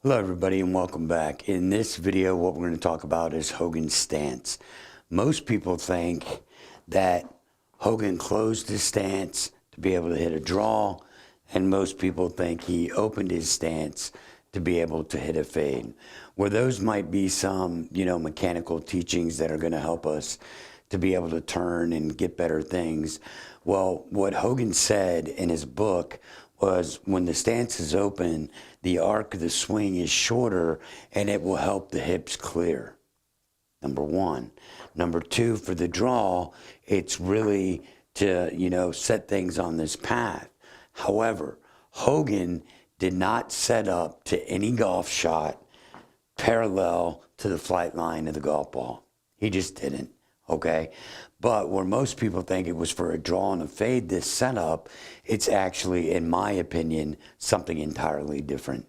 Hello everybody and welcome back. In this video what we're going to talk about is Hogan's stance. Most people think that Hogan closed his stance to be able to hit a draw, and most people think he opened his stance to be able to hit a fade. Where those might be some, mechanical teachings that are going to help us to be able to turn and get better things. Well, what Hogan said in his book was when the stance is open, the arc of the swing is shorter and it will help the hips clear. Number one. Number two, for the draw, it's really to, set things on this path. However, Hogan did not set up to any golf shot parallel to the flight line of the golf ball. He just didn't. Okay, but where most people think it was for a draw and a fade, this setup, it's actually, in my opinion, something entirely different.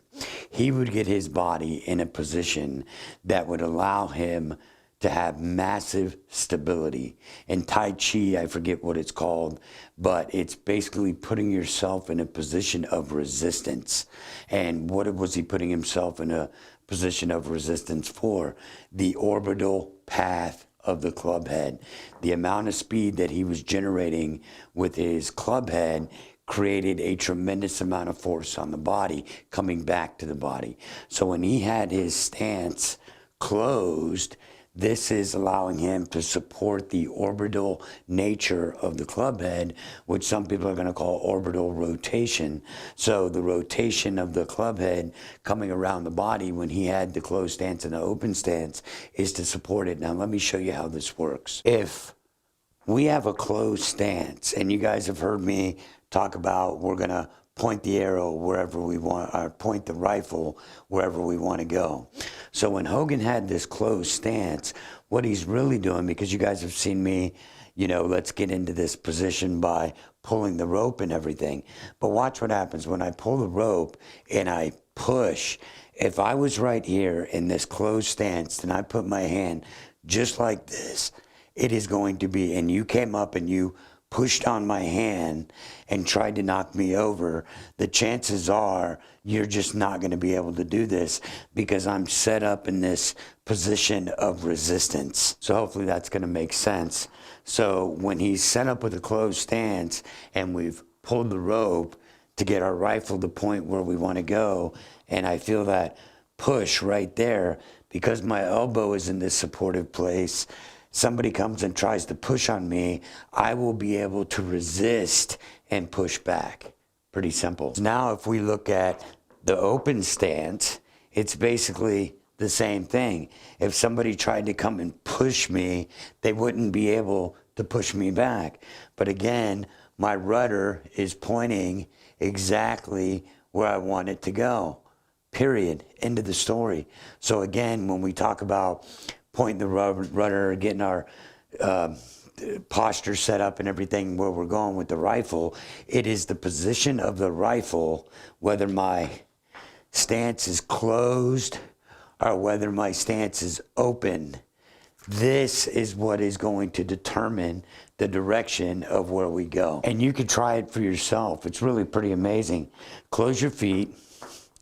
He would get his body in a position that would allow him to have massive stability. In Tai Chi, I forget what it's called, but it's basically putting yourself in a position of resistance. And what was he putting himself in a position of resistance for? The orbital path of the club head. The amount of speed that he was generating with his club head created a tremendous amount of force on the body coming back to the body. So when he had his stance closed, this is allowing him to support the orbital nature of the club head, which some people are going to call orbital rotation. So the rotation of the club head coming around the body when he had the closed stance and the open stance is to support it. Now let me show you how this works. If we have a closed stance, and you guys have heard me talk about we're going to point the arrow wherever we want, or point the rifle wherever we want to go. So when Hogan had this closed stance, what he's really doing, because you guys have seen me, let's get into this position by pulling the rope and everything. But watch what happens when I pull the rope and I push. If I was right here in this closed stance and I put my hand just like this, it is going to be, and you came up and you pushed on my hand and tried to knock me over, the chances are you're just not going to be able to do this because I'm set up in this position of resistance. So hopefully that's going to make sense. So when he's set up with a closed stance and we've pulled the rope to get our rifle to point where we want to go, and I feel that push right there, because my elbow is in this supportive place, somebody comes and tries to push on me, I will be able to resist and push back. Pretty simple. Now, if we look at the open stance, it's basically the same thing. If somebody tried to come and push me, they wouldn't be able to push me back. But again, my rudder is pointing exactly where I want it to go. Period. End of the story. So again, when we talk about pointing the rudder, getting our posture set up and everything where we're going with the rifle, it is the position of the rifle, whether my stance is closed or whether my stance is open. This is what is going to determine the direction of where we go. And you can try it for yourself. It's really pretty amazing. Close your feet.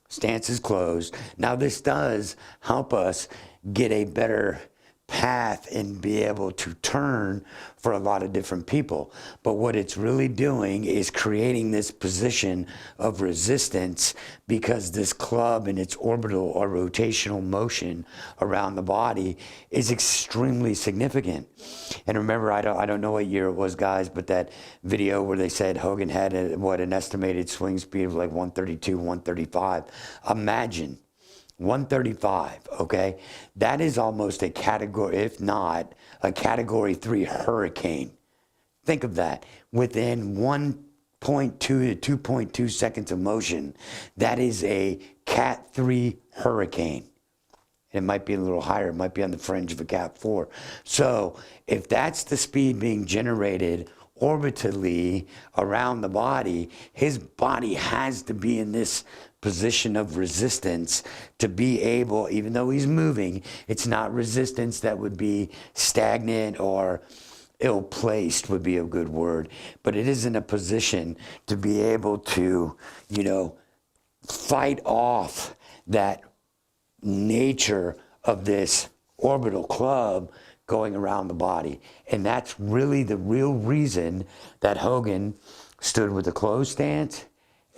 Stance is closed. Now this does help us get a better path and be able to turn for a lot of different people. But what it's really doing is creating this position of resistance, because this club and its orbital or rotational motion around the body is extremely significant. And remember, I don't know what year it was, guys, but that video where they said Hogan had an estimated swing speed of like 132, 135. Imagine 135, okay? That is almost a category, if not a category 3 hurricane. Think of that. Within 1.2 to 2.2 seconds of motion, that is a Cat 3 hurricane. It might be a little higher. It might be on the fringe of a Cat 4. So if that's the speed being generated orbitally around the body, his body has to be in this position of resistance to be able, even though he's moving, it's not resistance that would be stagnant or ill-placed would be a good word, but it is in a position to be able to, fight off that nature of this orbital club going around the body. And that's really the real reason that Hogan stood with a closed stance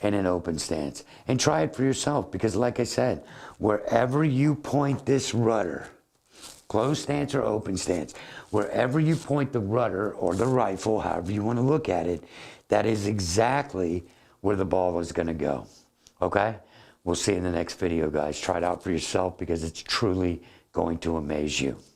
and an open stance. And try it for yourself, because like I said, wherever you point this rudder, closed stance or open stance, wherever you point the rudder or the rifle, however you want to look at it, that is exactly where the ball is going to go. Okay? We'll see you in the next video, guys. Try it out for yourself, because it's truly going to amaze you.